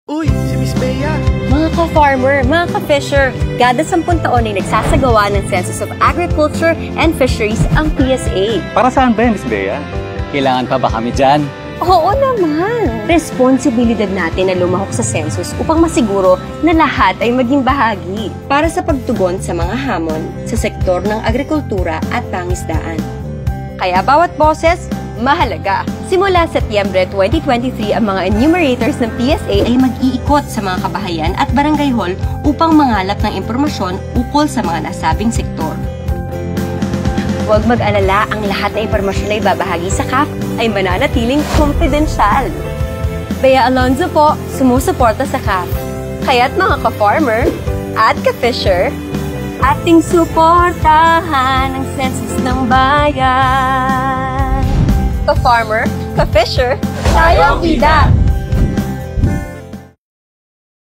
Uy, si Miss Bea! Mga ka-farmer, mga ka-fisher, kada 10 taon ay nagsasagawa ng Census of Agriculture and Fisheries ang PSA. Para saan ba yan, Miss Bea? Kailangan pa ba kami dyan? Oo naman! Responsibilidad natin na lumahok sa census upang masiguro na lahat ay maging bahagi para sa pagtugon sa mga hamon sa sektor ng agrikultura at pangisdaan. Kaya bawat boses, mahalaga. Simula Setyembre 2023, ang mga enumerators ng PSA ay mag-iikot sa mga kabahayan at barangay hall upang mangalap ng impormasyon ukol sa mga nasabing sektor. Huwag mag-alala, ang lahat na impormasyon na ibabahagi sa CAF ay mananatiling kumpidensyal. Bea Alonzo po, sumusuporta sa CAF. Kaya't mga ka-farmer at ka-fisher, ating suportahan ang census ng bayan. Ka-farmer, ka-fisher, tayong bida!